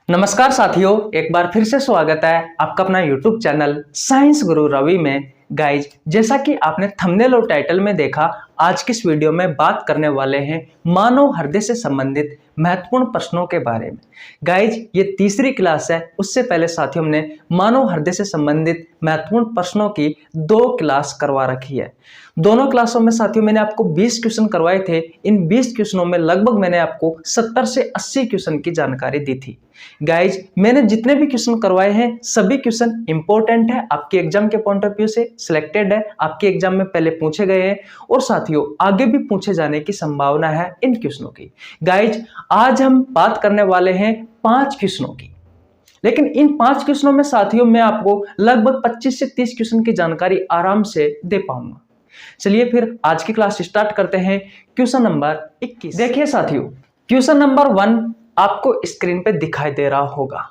नमस्कार साथियों, एक बार फिर से स्वागत है आपका अपना YouTube चैनल साइंस गुरु रवि में। गाइज, जैसा कि आपने थंबनेल और टाइटल में देखा, आज की इस वीडियो में बात करने वाले हैं मानव हृदय से संबंधित महत्वपूर्ण प्रश्नों के बारे में। गाइज, ये तीसरी क्लास है। उससे पहले साथियों हमने मानव हृदय से संबंधित महत्वपूर्ण प्रश्नों की 2 क्लास करवा रखी है। दोनों क्लासों में साथियों मैंने आपको 20 क्वेश्चन करवाए थे। इन 20 क्वेश्चनों में लगभग मैंने आपको 70 से 80 क्वेश्चन की जानकारी दी थी। गाइज, मैंने जितने भी क्वेश्चन करवाए हैं सभी क्वेश्चन इंपॉर्टेंट है, आपके एग्जाम के पॉइंट ऑफ व्यू से सिलेक्टेड है, आपके एग्जाम में पहले पूछे गए हैं और साथियों आगे भी पूछे जाने की संभावना है इन क्वेश्चनों की। गाइज, आज हम बात करने वाले हैं 5 क्वेश्चनों की, लेकिन इन 5 क्वेश्चनों में साथियों मैं आपको लगभग 25 से 30 क्वेश्चन की जानकारी आराम से दे पाऊंगा। चलिए फिर आज की क्लास स्टार्ट करते हैं। क्वेश्चन नंबर 21 देखिए साथियों, क्वेश्चन नंबर 1 आपको स्क्रीन पे दिखाई दे रहा होगा।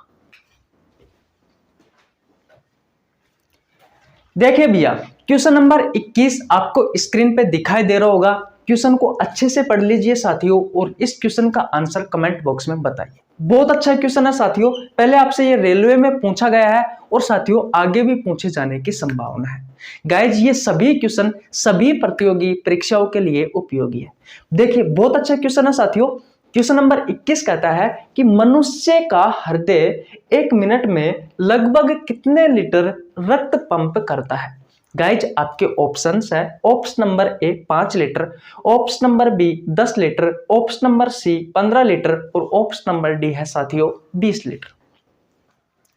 देखिए भैया, क्वेश्चन नंबर 21 आपको स्क्रीन पे दिखाई दे रहा होगा। क्वेश्चन को अच्छे से पढ़ लीजिए साथियों और इस क्वेश्चन का आंसर कमेंट बॉक्स में बताइए। बहुत अच्छा क्वेश्चन है साथियों, पहले आपसे ये रेलवे में पूछा गया है और साथियों आगे भी पूछे जाने की संभावना है। गाइज, ये सभी क्वेश्चन सभी प्रतियोगी परीक्षाओं के लिए उपयोगी है। देखिए, बहुत अच्छा क्वेश्चन है साथियों। क्वेश्चन नंबर 21 कहता है कि मनुष्य का हृदय 1 मिनट में लगभग कितने लीटर रक्त पंप करता है। गाइज, आपके ऑप्शंस है। Option number A 5 litre, option number B 10 litre, option number C 15 litre और ऑप्शन नंबर डी है साथियों 20 लीटर।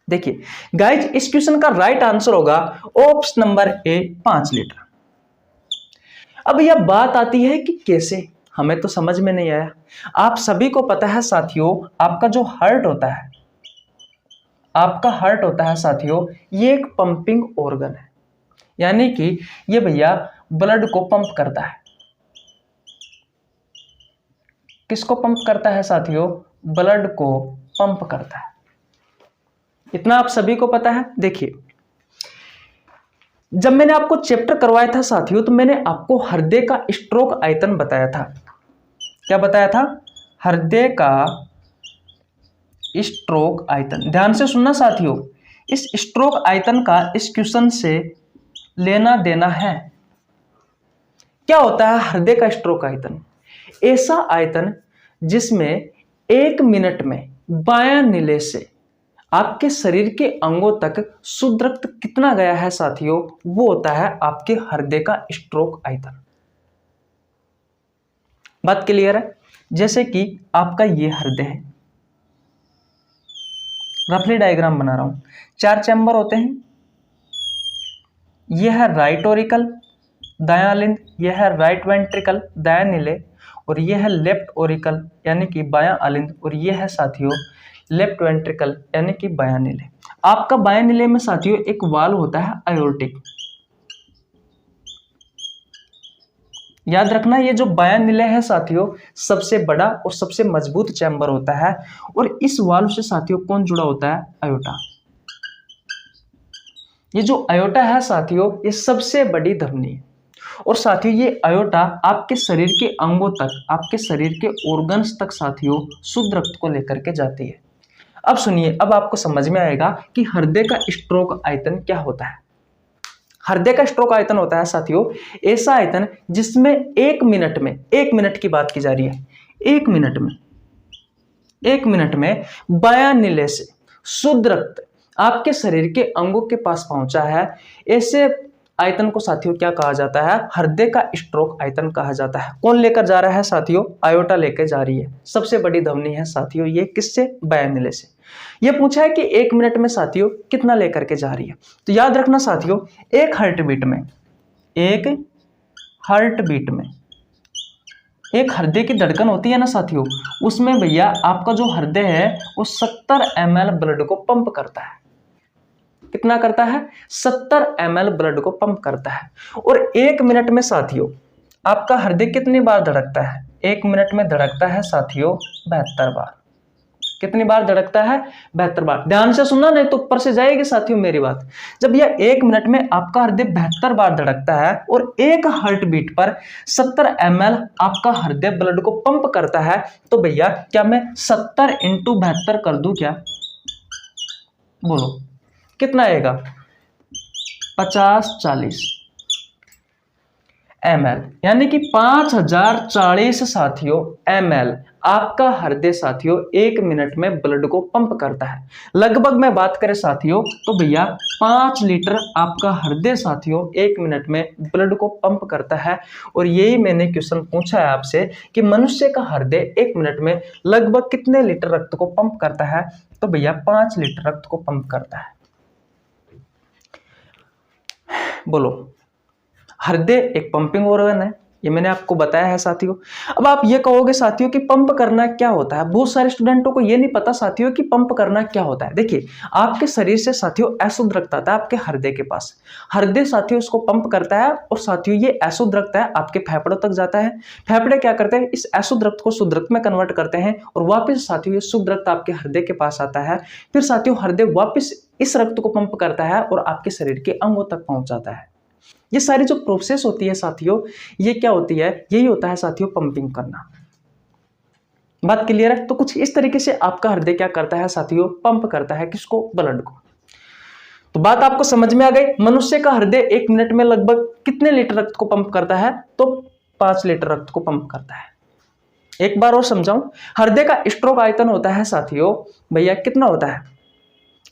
देखिए गाइज, इस क्वेश्चन का राइट आंसर होगा ऑप्शन नंबर ए 5 लीटर। अब यह बात आती है कि कैसे, हमें तो समझ में नहीं आया। आप सभी को पता है साथियों, आपका जो हार्ट होता है, आपका हार्ट होता है साथियों, ये एक पंपिंग ऑर्गन है, यानी कि ये भैया ब्लड को पंप करता है। किसको पंप करता है साथियों? ब्लड को पंप करता है। इतना आप सभी को पता है। देखिए, जब मैंने आपको चैप्टर करवाया था साथियों, तो मैंने आपको हृदय का स्ट्रोक आयतन बताया था। क्या बताया था? हृदय का स्ट्रोक आयतन। ध्यान से सुनना साथियों, इस स्ट्रोक आयतन का इस क्वेश्चन से लेना देना है। क्या होता है हृदय का स्ट्रोक आयतन? ऐसा आयतन जिसमें 1 मिनट में बायां नीले से आपके शरीर के अंगों तक शुद्ध रक्त कितना गया है साथियों, वो होता है आपके हृदय का स्ट्रोक आयतन। बात क्लियर है? जैसे कि आपका ये हृदय है, रफली डायग्राम बना रहा हूं। 4 चैम्बर होते हैं। यह है राइट ओरिकल दायां लिंब, यह है राइट वेंट्रिकल दायां नीले, और यह है लेफ्ट ओरिकल यानी कि बायां अलिंद, और यह है साथियों लेफ्ट वेंट्रिकल यानी कि बायां नीले। आपका बायां नीले में साथियों एक वाल्व होता है आयोर्टिक। याद रखना, ये जो बायां नीले है साथियों सबसे बड़ा और सबसे मजबूत चैम्बर होता है, और इस वाल्व से साथियों कौन जुड़ा होता है? अयोटा। ये जो अयोटा है साथियों, ये सबसे बड़ी धमनी है, और साथियों ये अयोटा आपके शरीर के अंगों तक, आपके शरीर के ऑर्गन्स तक साथियों शुद्ध रक्त को लेकर के जाती है। अब सुनिए, अब आपको समझ में आएगा कि हृदय का स्ट्रोक आयतन क्या होता है। हृदय का स्ट्रोक आयतन होता है साथियों ऐसा आयतन जिसमें 1 मिनट में, 1 मिनट की बात की जा रही है, 1 मिनट में बायां नीले से शुद्ध रक्त आपके शरीर के अंगों के पास पहुंचा है। ऐसे आयतन को साथियों क्या कहा जाता है? हृदय का स्ट्रोक आयतन कहा जाता है। कौन लेकर जा रहा है साथियों? अयोटा लेकर जा रही है। सबसे बड़ी धमनी है साथियों ये, किससे? बायां नीले से। यह पूछा है कि 1 मिनट में साथियों कितना लेकर के जा रही है। तो याद रखना साथियों, एक हार्ट बीट में एक हृदय की धड़कन होती है ना साथियों, उसमें भैया आपका जो हृदय है वो 70 ml ब्लड को पंप करता है। कितना करता है? 70 ml ब्लड को पंप करता है। और 1 मिनट में साथियों आपका हृदय कितनी बार धड़कता है? 1 मिनट में धड़कता है साथियों 72 बार। कितनी बार धड़कता है? 72 बार। ध्यान से सुनना, नहीं तो ऊपर से जाएगी साथियों मेरी बात। जब यह 1 मिनट में आपका हृदय 72 बार धड़कता है और एक हार्ट बीट पर 70 ml आपका हृदय ब्लड को पंप करता है, तो भैया क्या मैं 70 × 72 कर दूं क्या? बोलो कितना आएगा, 50-40 ml, यानी कि 5040 साथियों ml आपका हृदय साथियों 1 मिनट में ब्लड को पंप करता है। लगभग मैं बात करें साथियों तो भैया 5 लीटर आपका हृदय साथियों 1 मिनट में ब्लड को पंप करता है। और यही मैंने क्वेश्चन पूछा है आपसे कि मनुष्य का हृदय 1 मिनट में लगभग कितने लीटर रक्त को पंप करता है, तो भैया 5 लीटर रक्त को पंप करता है। बोलो, हृदय एक पंपिंग ऑर्गन है, ये मैंने आपको बताया है साथियों। अब आप ये कहोगे साथियों कि पंप करना क्या होता है, बहुत सारे स्टूडेंटों को ये नहीं पता साथियों कि पंप करना क्या होता है। देखिए, आपके शरीर से साथियों अशुद्ध रक्त आता है आपके हृदय के पास, हृदय साथियों उसको पंप करता है और साथियों ये अशुद्ध रक्त है आपके फेफड़ों तक जाता है। फेफड़े क्या करते हैं, इस अशुद्ध रक्त को शुद्ध रक्त में कन्वर्ट करते हैं और वापस साथियों ये शुद्ध रक्त आपके हृदय के पास आता है। फिर साथियों हृदय वापस इस रक्त को पंप करता है और आपके शरीर के अंगों तक पहुंच जाता है। ये सारी जो प्रोसेस होती है साथियों, ये क्या होती है, यही होता है साथियों पंपिंग करना। बात क्लियर है? तो कुछ इस तरीके से आपका हृदय क्या करता है साथियों, पंप करता है किसको, ब्लड को। तो बात आपको समझ में आ गई। मनुष्य का हृदय 1 मिनट में लगभग कितने लीटर रक्त को पंप करता है, तो 5 लीटर रक्त को पंप करता है। एक बार और समझाऊं, हृदय का स्ट्रोक आयतन होता है साथियों भैया कितना होता है,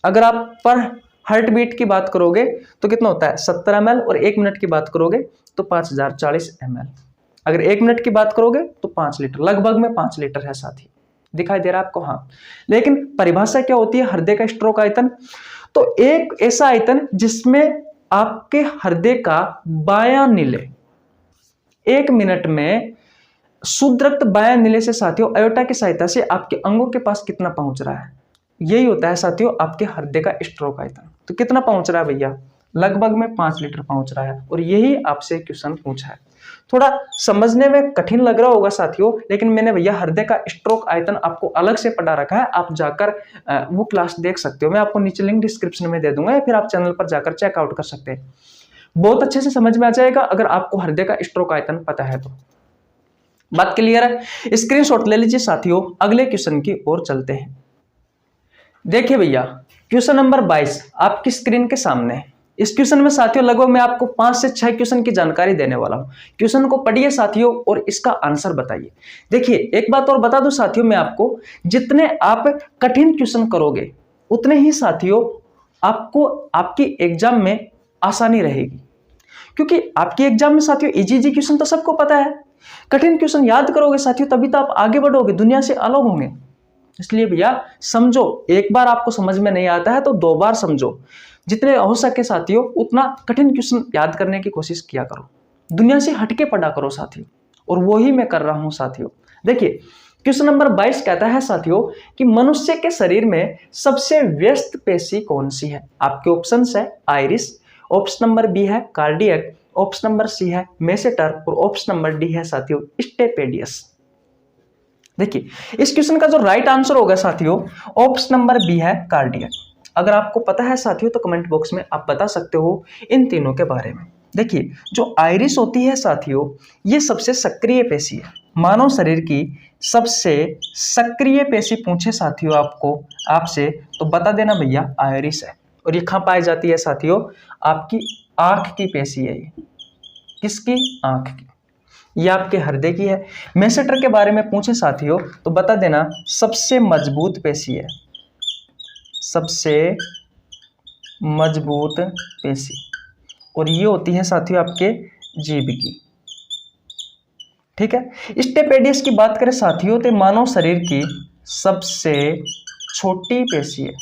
अगर आप पर हार्ट बीट की बात करोगे तो कितना होता है 70 ml, और 1 मिनट की बात करोगे तो 5040 ml। अगर 1 मिनट की बात करोगे तो 5 लीटर, लगभग में 5 लीटर है साथी, दिखाई दे रहा है आपको? हाँ। लेकिन परिभाषा क्या होती है हृदय का स्ट्रोक आयतन, तो एक ऐसा आयतन जिसमें आपके हृदय का बायां नीले 1 मिनट में शुद्ध रक्त बायां नीले से साथियों अयोटा की सहायता से आपके अंगों के पास कितना पहुंच रहा है, यही होता है साथियों आपके हृदय का स्ट्रोक आयतन। तो कितना पहुंच रहा है भैया, लगभग में 5 लीटर पहुंच रहा है। और यही आपसे क्वेश्चन पूछा है। थोड़ा समझने में कठिन लग रहा होगा साथियों, लेकिन मैंने भैया हृदय का स्ट्रोक आयतन आपको अलग से पढ़ा रखा है, आप जाकर वो क्लास देख सकते हो। मैं आपको नीचे लिंक डिस्क्रिप्शन में दे दूंगा या फिर आप चैनल पर जाकर चेकआउट कर सकते हैं। बहुत अच्छे से समझ में आ जाएगा अगर आपको हृदय का स्ट्रोक आयतन पता है तो। बात क्लियर है? स्क्रीनशॉट ले लीजिए साथियों, अगले क्वेश्चन की ओर चलते हैं। देखिए भैया, क्वेश्चन नंबर 22 आपकी स्क्रीन के सामने है। इस क्वेश्चन में साथियों लगभग मैं आपको 5 से 6 क्वेश्चन की जानकारी देने वाला हूं। क्वेश्चन को पढ़िए साथियों और इसका आंसर बताइए। देखिए, एक बात और बता दूं साथियों मैं आपको, जितने आप कठिन क्वेश्चन करोगे उतने ही साथियों आपको आपकी एग्जाम में आसानी रहेगी, क्योंकि आपकी एग्जाम में साथियों इजी क्वेश्चन तो सबको पता है, कठिन क्वेश्चन याद करोगे साथियों तभी तो आप आगे बढ़ोगे, दुनिया से अलग होंगे। इसलिए भैया समझो, एक बार आपको समझ में नहीं आता है तो 2 बार समझो, जितने हो सके साथियों उतना कठिन क्वेश्चन याद करने की कोशिश किया करो, दुनिया से हटके पढ़ा करो साथियों, और वो ही मैं कर रहा हूं साथियों। देखिए, क्वेश्चन नंबर 22 कहता है साथियों कि मनुष्य के शरीर में सबसे व्यस्त पेशी कौन सी है। आपके ऑप्शन है आइरिस, ऑप्शन नंबर बी है कार्डियक, ऑप्शन नंबर सी है मेसेटर और ऑप्शन नंबर डी है साथियों स्टेपेडियस। देखिए, इस क्वेश्चन का जो राइट आंसर होगा साथियों ऑप्शन नंबर बी है कार्डियक। अगर आपको पता है साथियों तो कमेंट बॉक्स में आप बता सकते हो इन तीनों के बारे में। देखिए, जो आइरिस होती है साथियों ये सबसे सक्रिय पेशी है, मानव शरीर की सबसे सक्रिय पेशी पूछे साथियों आपसे तो बता देना भैया आइरिस है। और ये कहाँ पाई जाती है साथियों, आपकी आंख की पेशी है। ये किसकी, आंख की, ये आपके हृदय की है। मेसेटर के बारे में पूछे साथियों तो बता देना सबसे मजबूत पेशी है, सबसे मजबूत पेशी, और ये होती है साथियों आपके जीभ की। ठीक है। स्टेपेडियस की बात करें साथियों तो मानव शरीर की सबसे छोटी पेशी है,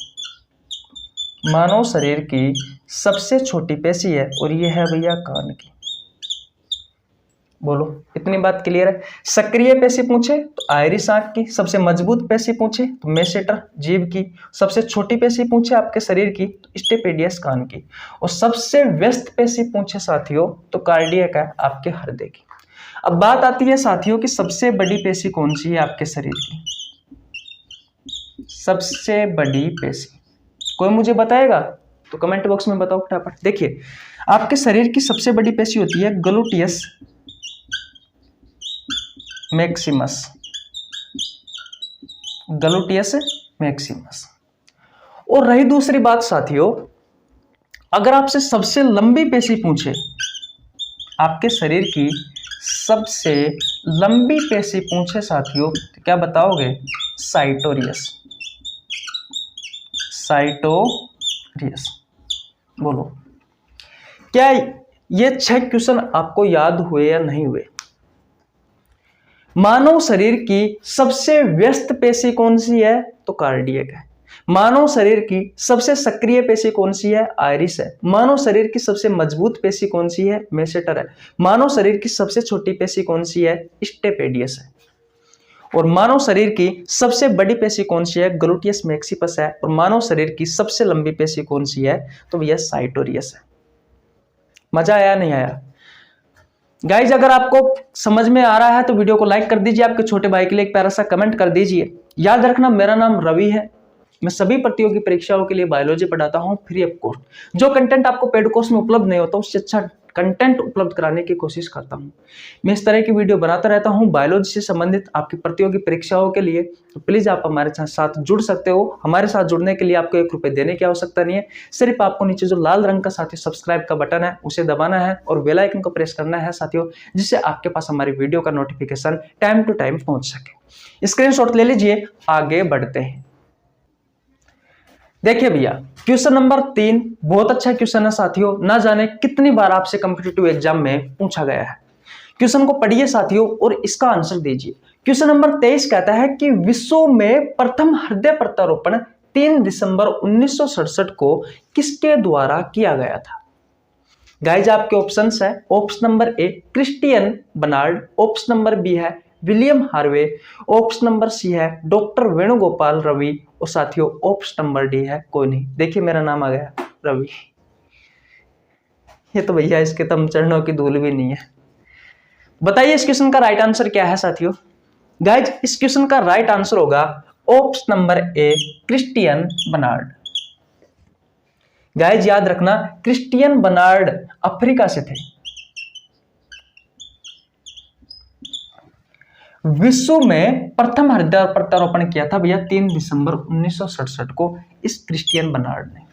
मानव शरीर की सबसे छोटी पेशी है, और ये है भैया कान की। बोलो, इतनी बात क्लियर है? सक्रिय पेशी पूछे तो आइरिस आंख की, सबसे मजबूत पेशी पूछे तो मेसेटर जीभ की, सबसे छोटी पेशी पूछे आपके शरीर की तो स्टेपेडियस कान की, और सबसे व्यस्त पेशी पूछे साथियों तो कार्डियक है आपके हृदय की। अब बात आती है साथियों कि सबसे बड़ी पेशी कौन सी है आपके शरीर की, सबसे बड़ी पेशी कोई मुझे बताएगा तो कमेंट बॉक्स में बताओ फटाफट। देखिए, आपके शरीर की सबसे बड़ी पेशी होती है ग्लूटियस मैक्सिमस, ग्लूटियस मैक्सिमस, और रही दूसरी बात साथियों, अगर आपसे सबसे लंबी पेशी पूछे, आपके शरीर की सबसे लंबी पेशी पूछे साथियों, तो क्या बताओगे? साइटोरियस। साइटोरियस। बोलो, क्या ये 6 क्वेश्चन आपको याद हुए या नहीं हुए? मानव शरीर की सबसे व्यस्त पेशी कौन सी है? तो कार्डियक है। मानव शरीर की सबसे सक्रिय पेशी कौन सी है? आइरिस है। मानव शरीर की सबसे मजबूत पेशी कौन सी है? मेसेटर है। मानव शरीर की सबसे छोटी पेशी कौन सी है? स्टेपेडियस है। और मानव शरीर की सबसे बड़ी पेशी कौन सी है? ग्लूटियस मैक्सिपस है। और मानव शरीर की सबसे लंबी पेशी कौन सी है? तो यह साइटोरियस है। मजा आया नहीं आया? गाइज अगर आपको समझ में आ रहा है तो वीडियो को लाइक कर दीजिए, आपके छोटे भाई के लिए एक प्यारा सा कमेंट कर दीजिए। याद रखना, मेरा नाम रवि है, मैं सभी प्रतियोगी परीक्षाओं के लिए बायोलॉजी पढ़ाता हूं फ्री ऑफ कॉस्ट। जो कंटेंट आपको पेड कोर्स में उपलब्ध नहीं होता, उससे अच्छा कंटेंट उपलब्ध कराने की कोशिश करता हूं। मैं इस तरह की वीडियो बनाता रहता हूं बायोलॉजी से संबंधित आपकी प्रतियोगी परीक्षाओं के लिए। तो प्लीज आप हमारे साथ जुड़ सकते हो। हमारे साथ जुड़ने के लिए आपको 1 रुपए देने की आवश्यकता नहीं है। सिर्फ आपको नीचे जो लाल रंग का साथियों सब्सक्राइब का बटन है उसे दबाना है और बेल आइकन को प्रेस करना है साथियों, जिससे आपके पास हमारी वीडियो का नोटिफिकेशन टाइम टू टाइम पहुंच सके। स्क्रीनशॉट ले लीजिए, आगे बढ़ते हैं। देखिए भैया, क्वेश्चन नंबर 3 बहुत अच्छा क्वेश्चन है साथियों, ना जाने कितनी बार आपसे कॉम्पिटिटिव एग्जाम में पूछा गया है। क्वेश्चन को पढ़िए साथियों और इसका आंसर दीजिए। क्वेश्चन नंबर 23 कहता है कि विश्व में प्रथम हृदय प्रत्यारोपण 3 दिसंबर 1967 को किसके द्वारा किया गया था? गाइज आपके ऑप्शंस है, option number A Christian Barnard, option number B है William Harvey, option number C है डॉक्टर वेणुगोपाल रवि, और साथियों ऑप्शन नंबर डी है कोई नहीं। देखिए मेरा नाम आ गया, रवि। ये तो भैया इसके तो हम चरणों की धूल भी नहीं है। बताइए इस क्वेश्चन का राइट आंसर क्या है साथियों? गाइज इस क्वेश्चन का राइट आंसर होगा option number A Christian Barnard. Guys याद रखना, क्रिस्टियन बर्नार्ड अफ्रीका से थे। विश्व में प्रथम हृदय प्रत्यारोपण किया था भैया 3 दिसंबर 1967 को इस क्रिस्टियन बर्नार्ड ने।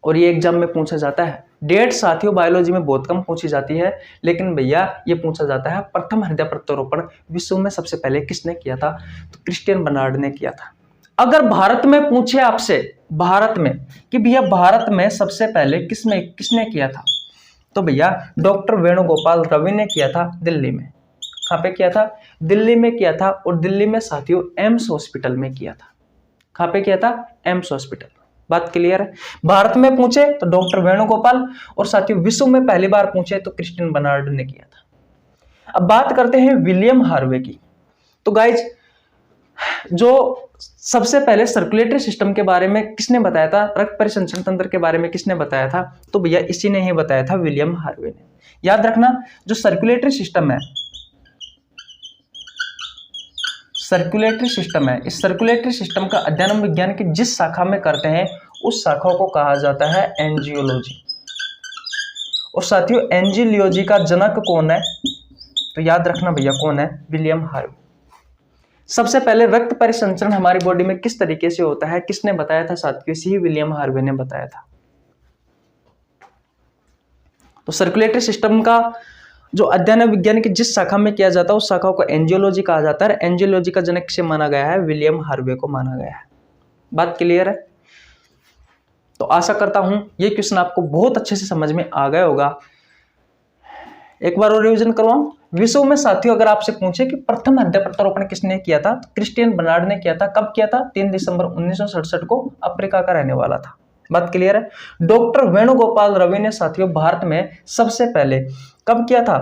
और ये एग्जाम में पूछा जाता है। डेट साथियों बायोलॉजी में बहुत कम पूछी जाती है, लेकिन भैया ये पूछा जाता है प्रथम हृदय प्रत्यारोपण विश्व में सबसे पहले किसने किया था? तो क्रिस्टियन बर्नार्ड ने किया था। अगर भारत में पूछे आपसे, भारत में, कि भैया भारत में सबसे पहले किसने किया था, तो भैया डॉक्टर वेणुगोपाल रवि ने किया था दिल्ली में। कहां पे किया था? दिल्ली में किया था। और दिल्ली में साथियों एम्स हॉस्पिटल में किया था। कहां पे किया था? AIIMS hospital. बात क्लियर है? भारत में पूछे तो डॉक्टर वेणुगोपाल, और साथियों विश्व में पहली बार पूछे तो क्रिस्टियन बर्नार्ड ने किया था। अब बात करते हैं विलियम हार्वे की। तो गाइज जो सबसे पहले सर्कुलेटरी सिस्टम के बारे में किसने बताया था, रक्त परिसंचरण तंत्र के बारे में किसने बताया था, तो भैया इसी ने ही बताया था, विलियम हार्वे ने। याद रखना, जो सर्कुलेटरी सिस्टम है, इस सर्कुलेटरी सिस्टम का अध्ययन हम विज्ञान की जिस शाखा में करते हैं उस शाखा को कहा जाता है एंजियोलॉजी। और साथियों एंजियोलॉजी का जनक कौन है? तो याद रखना भैया कौन है? William Harvey. सबसे पहले रक्त परिसंचरण हमारी बॉडी में किस तरीके से होता है किसने बताया था साथियों? इसी विलियम हार्वे ने बताया था। तो सर्कुलेटरी सिस्टम का जो अध्ययन विज्ञान की जिस शाखा में किया जाता है उस शाखा को एंजियोलॉजी कहा जाता है। एंजियोलॉजी का जनक से माना गया है? विलियम हार्वे को माना गया है। बात क्लियर है? तो आशा करता हूं ये क्वेश्चन आपको बहुत अच्छे से समझ में आ गया होगा। एक बार और रिवीजन करवाऊं। विश्व में साथियों अगर आपसे पूछे कि प्रथम हृदय प्रत्यारोपण किसने किया था, तो क्रिस्टियन बर्नार्ड ने किया था। कब किया था? 3 दिसंबर 1967 को। अफ्रीका का रहने वाला था। बात क्लियर है? डॉक्टर वेणुगोपाल रवि ने साथियों भारत में सबसे पहले कब किया था?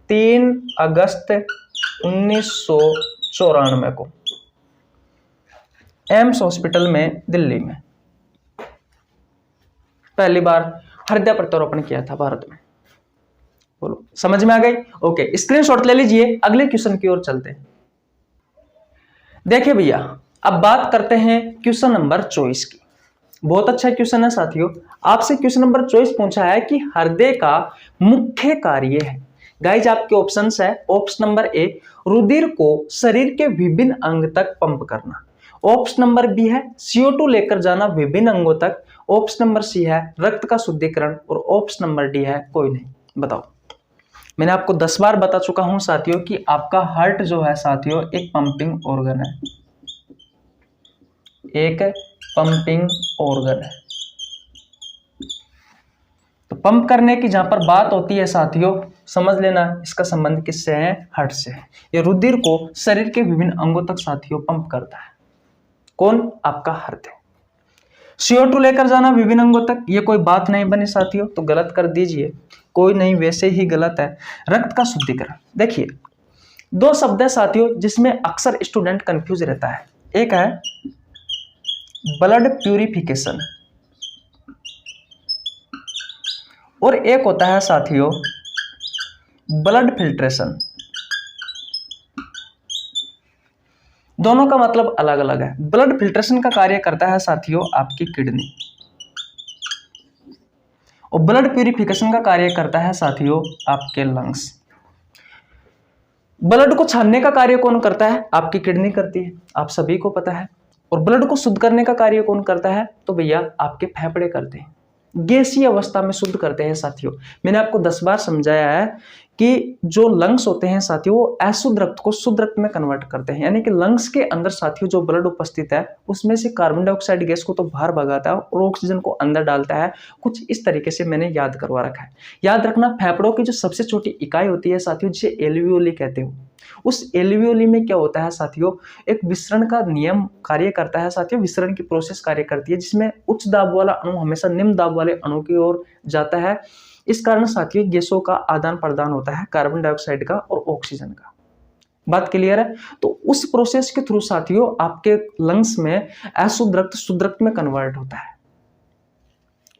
3 अगस्त 1994 को एम्स हॉस्पिटल में दिल्ली में पहली बार हृदय प्रत्यारोपण किया था भारत में। बोलो समझ में आ गई? ओके, स्क्रीनशॉट ले लीजिए, अगले क्वेश्चन की ओर चलते हैं। देखिए भैया अब बात करते हैं क्वेश्चन नंबर 24 की। बहुत अच्छा क्वेश्चन है साथियों। आपसे क्वेश्चन नंबर 24 पूछा है कि हृदय का मुख्य कार्य है। गाइज आपके ऑप्शंस है, ऑप्शन नंबर ए रुधिर को शरीर के विभिन्न अंग तक पंप करना, ऑप्शन नंबर बी है CO2 लेकर जाना विभिन्न अंगों तक, ऑप्शन नंबर सी है रक्त का शुद्धिकरण, और ऑप्शन नंबर डी है कोई नहीं। बताओ। मैंने आपको 10 बार बता चुका हूं साथियों कि आपका हार्ट जो है साथियों एक पंपिंग ऑर्गन है, एक पंपिंग ऑर्गन है। तो पंप करने की जहां पर बात होती है साथियों, समझ लेना इसका संबंध किससे है? हार्ट से है। ये रुधिर को शरीर के विभिन्न अंगों तक साथियों पंप करता है। कौन? आपका हार्ट है। CO2 लेकर जाना विभिन्न अंगों तक, ये कोई बात नहीं बनी साथियों, तो गलत कर दीजिए, कोई नहीं, वैसे ही गलत है। रक्त का शुद्धिकरण, देखिए 2 शब्द है साथियों जिसमें अक्सर स्टूडेंट कंफ्यूज रहता है। एक है ब्लड प्यूरिफिकेशन और एक होता है साथियों ब्लड फिल्ट्रेशन। दोनों का मतलब अलग अलग है। ब्लड फिल्ट्रेशन का कार्य करता है साथियों आपकी किडनी, और ब्लड प्यूरिफिकेशन का कार्य करता है साथियों आपके लंग्स। ब्लड को छानने का कार्य कौन करता है? आपकी किडनी करती है, आप सभी को पता है। और ब्लड को शुद्ध करने का कार्य कौन करता है? तो भैया आपके फेफड़े करते हैं, गैसीय अवस्था में शुद्ध करते हैं साथियों। मैंने आपको 10 बार समझाया है कि जो लंग्स होते हैं साथियों वो अशुद्ध रक्त को शुद्ध रक्त में कन्वर्ट करते हैं, यानी कि लंग्स के अंदर साथियों जो ब्लड उपस्थित है उसमें से कार्बन डाइऑक्साइड गैस को तो बाहर भगाता है और ऑक्सीजन को अंदर डालता है। कुछ इस तरीके से मैंने याद करवा रखा है। याद रखना, फेफड़ों की जो सबसे छोटी इकाई होती है साथियों जिसे एल्वियोली कहते हो, उस एल्वियोली में क्या होता है साथियों, एक विसरण का नियम कार्य करता है साथियों, विसरण की प्रोसेस कार्य करती है जिसमें उच्च दाब वाला अणु हमेशा निम्न दाब वाले अणु की ओर जाता है। इस कारण साथियों गैसों का आदान प्रदान होता है, कार्बन डाइऑक्साइड का और ऑक्सीजन का। बात क्लियर है? तो उस प्रोसेस के थ्रू साथियों आपके लंग्स में अशुद्ध रक्त शुद्ध रक्त में कन्वर्ट होता है।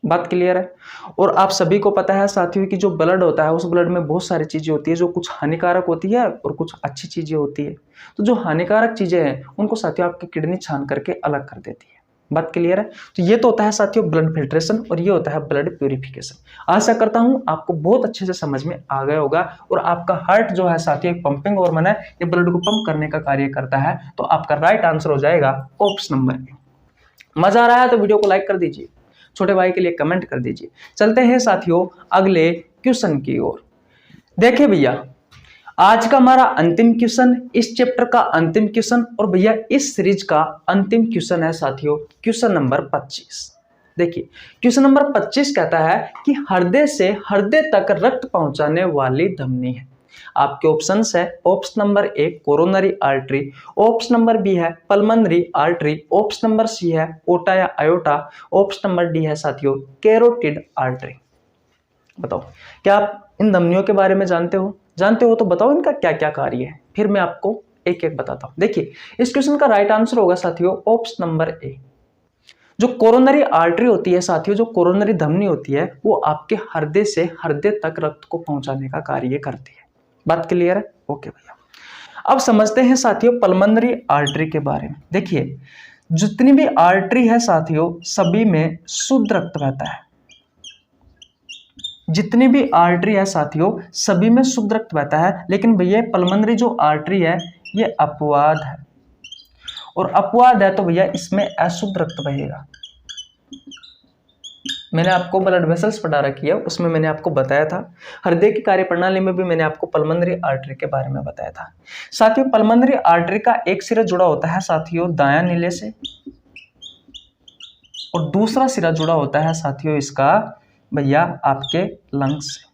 बात क्लियर है? और आप सभी को पता है साथियों कि जो ब्लड होता है उस ब्लड में बहुत सारी चीजें होती है जो कुछ हानिकारक होती है और कुछ अच्छी चीजें होती है। तो जो हानिकारक चीजें हैं उनको साथियों आपकी किडनी छान करके अलग कर देती है। बात क्लियर है? तो ये तो होता है साथियों ब्लड फिल्ट्रेशन और ये होता है ब्लड प्यूरिफिकेशन। आशा करता हूं आपको बहुत अच्छे से समझ में आ गया होगा। और आपका हार्ट जो है साथियों एक पंपिंग हार्मोन है, ये ब्लड को पंप करने का कार्य करता है। तो आपका राइट आंसर हो जाएगा ऑप्शन नंबर ए। मजा आ रहा है तो वीडियो को लाइक कर दीजिए, छोटे भाई के लिए कमेंट कर दीजिए। चलते हैं साथियों अगले क्वेश्चन की ओर। देखिए भैया आज का हमारा अंतिम क्वेश्चन, इस चैप्टर का अंतिम क्वेश्चन और भैया इस सीरीज का अंतिम क्वेश्चन है साथियों क्वेश्चन नंबर 25। देखिए क्वेश्चन नंबर 25 कहता है कि हृदय से हृदय तक रक्त पहुंचाने वाली धमनी है। आपके ऑप्शंस है option number A coronary artery, option number B है pulmonary artery, option number C है ओटा या आयोटा, ऑप्शन नंबर डी है साथियों कैरोटिड आर्टरी। बताओ क्या आप इन धमनियों के बारे में जानते हो? जानते हो तो बताओ इनका क्या क्या कार्य है, फिर मैं आपको एक एक बताता हूं। देखिए इस क्वेश्चन का राइट आंसर होगा साथियों ऑप्शन नंबर ए। जो कोरोनरी आर्टरी होती है साथियों, जो कोरोनरी धमनी होती है वो आपके हृदय से हृदय तक रक्त को पहुंचाने का कार्य करती है। बात क्लियर है? ओके भैया अब समझते हैं साथियों पल्मोनरी आर्टरी के बारे में। देखिए जितनी भी आर्टरी है साथियों सभी में शुद्ध रक्त बहता है, जितनी भी आर्टरी है साथियों सभी में शुद्ध रक्त बहता है। लेकिन भैया पल्मोनरी जो आर्टरी है ये अपवाद है, और अपवाद है तो भैया इसमें अशुद्ध रक्त बहेगा। मैंने आपको ब्लड वेसल्स पढ़ा रखी है, उसमें मैंने आपको बताया था। हृदय की कार्यप्रणाली में भी मैंने आपको पल्मोनरी आर्टरी के बारे में बताया था। साथियों पल्मोनरी आर्टरी का एक सिरा जुड़ा होता है साथियों दायां नीले से, और दूसरा सिरा जुड़ा होता है साथियों इसका भैया आपके लंग्स से।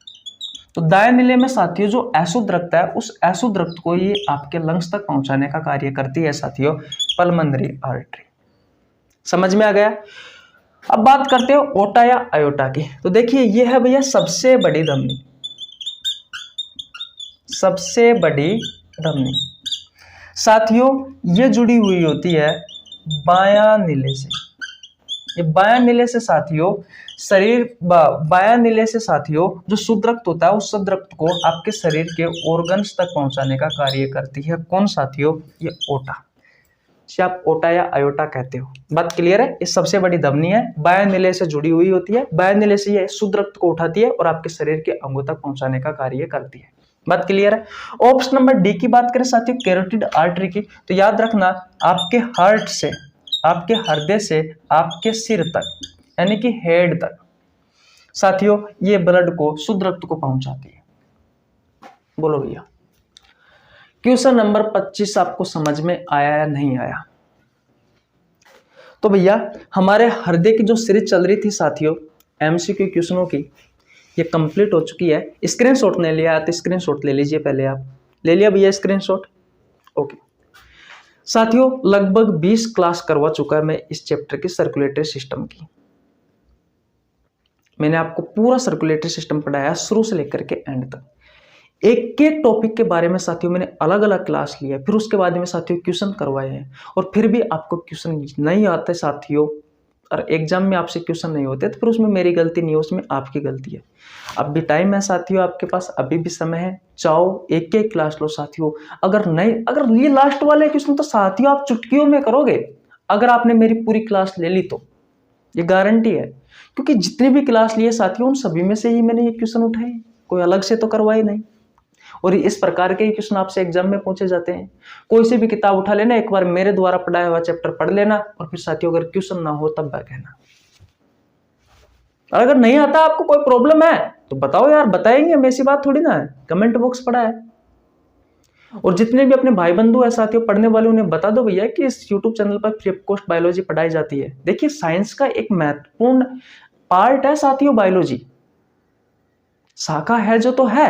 तो दाएं नीले में साथियों जो अशुद्ध रक्त है उस अशुद्ध रक्त को ये आपके लंग्स तक पहुंचाने का कार्य करती है साथियों पल्मोनरी आर्टरी। समझ में आ गया? अब बात करते हैं ओटा या आयोटा की। तो देखिए ये है भैया सबसे बड़ी धमनी, सबसे बड़ी धमनी साथियों ये जुड़ी हुई होती है बायां नीले से। ये बायां नीले से साथियों शरीर बायां नीले से साथियों जो शुद्ध रक्त होता है उस शुद्ध रक्त को आपके शरीर के ऑर्गन्स तक पहुंचाने का कार्य करती है। कौन साथियों? ये ओटा, जिसे आप ओटा या आयोटा कहते हो। बात क्लियर है? ये सबसे बड़ी धमनी है, बायां नीले से जुड़ी हुई होती है, बायां नीले से ये शुद्ध रक्त को उठाती है और आपके शरीर के अंगों तक पहुंचाने का कार्य करती है। बात क्लियर है। ऑप्शन नंबर डी की बात करें साथियों कैरोटिड आर्टरी की, तो याद रखना आपके हार्ट से, आपके हृदय से आपके सिर तक यानी कि हेड तक साथियों ये ब्लड को, शुद्ध रक्त को पहुंचाती है। बोलो भैया क्वेश्चन नंबर 25 आपको समझ में आया या नहीं आया? तो भैया हमारे हृदय की जो सीरीज चल रही थी साथियों एमसीक्यू क्वेश्चनों की, ये कंप्लीट हो चुकी है। स्क्रीनशॉट नहीं लिया तो स्क्रीनशॉट ले लीजिए पहले। आप ले लिया भैया स्क्रीनशॉट? ओके साथियों लगभग 20 क्लास करवा चुका है मैं इस चैप्टर की सर्कुलेटरी सिस्टम की। मैंने आपको पूरा सर्कुलेटरी सिस्टम पढ़ाया शुरू से लेकर के एंड तक। एक एक टॉपिक के बारे में साथियों मैंने अलग अलग क्लास लिया, फिर उसके बाद में साथियों क्वेश्चन करवाए हैं, और फिर भी आपको क्वेश्चन नहीं आते साथियों, और एग्जाम में आपसे क्वेश्चन नहीं होते, तो फिर उसमें मेरी गलती नहीं है, उसमें आपकी गलती है। अब भी टाइम है साथियों आपके पास, अभी भी समय है, चाहो एक एक क्लास लो साथियों। अगर ये लास्ट वाले क्वेश्चन तो साथियों आप चुटकियों में करोगे अगर आपने मेरी पूरी क्लास ले ली तो, ये गारंटी है। क्योंकि जितने भी क्लास लिए साथियों उन सभी में से ही मैंने ये क्वेश्चन उठाए, कोई अलग से तो करवाए नहीं। और इस प्रकार के क्वेश्चन आपसे एग्जाम में पूछे जाते हैं। कोई सी भी किताब उठा लेना, एक बार मेरे द्वारा पढ़ाया हुआ चैप्टर पढ़ लेना, और फिर साथियों अगर क्वेश्चन ना हो तब कहना। अगर नहीं आता आपको, कोई प्रॉब्लम है तो बताओ यार, बताएंगे हम, ऐसी बात थोड़ी ना है, कमेंट बॉक्स पड़ा है। और जितने भी अपने भाई बंधु है साथियों पढ़ने वाले, उन्हें बता दो भैया कि इस यूट्यूब चैनल पर फ्री ऑफ कॉस्ट बायोलॉजी पढ़ाई जाती है। देखिए साइंस का एक महत्वपूर्ण पार्ट है साथियों बायोलॉजी, शाखा है जो तो है,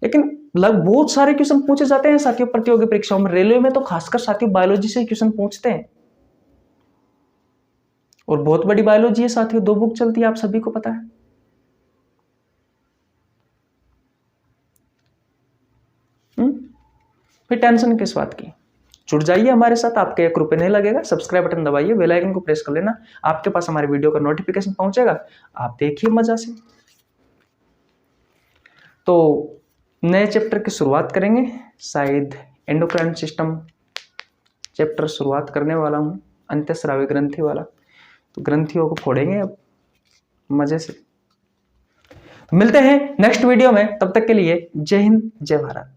लेकिन बहुत सारे क्वेश्चन पूछे जाते हैं साथियों प्रतियोगी परीक्षाओं में। रेलवे में तो खासकर साथियों बायोलॉजी से क्वेश्चन पूछते हैं, और बहुत बड़ी बायोलॉजी है साथियों, 2 बुक चलती है, आप सभी को पता है। फिर टेंशन किस बात की, जुड़ जाइए हमारे साथ, आपके 1 रुपए नहीं लगेगा। सब्सक्राइब बटन दबाइए, बेल आइकन को प्रेस कर लेना, आपके पास हमारे वीडियो का नोटिफिकेशन पहुंचेगा, आप देखिए मजा से। तो नए चैप्टर की शुरुआत करेंगे, शायद एंडोक्राइन सिस्टम चैप्टर शुरुआत करने वाला हूं, अंतःस्रावी ग्रंथि वाला। तो ग्रंथियों को फोड़ेंगे अब मजे से। तो मिलते हैं नेक्स्ट वीडियो में, तब तक के लिए जय हिंद जय भारत।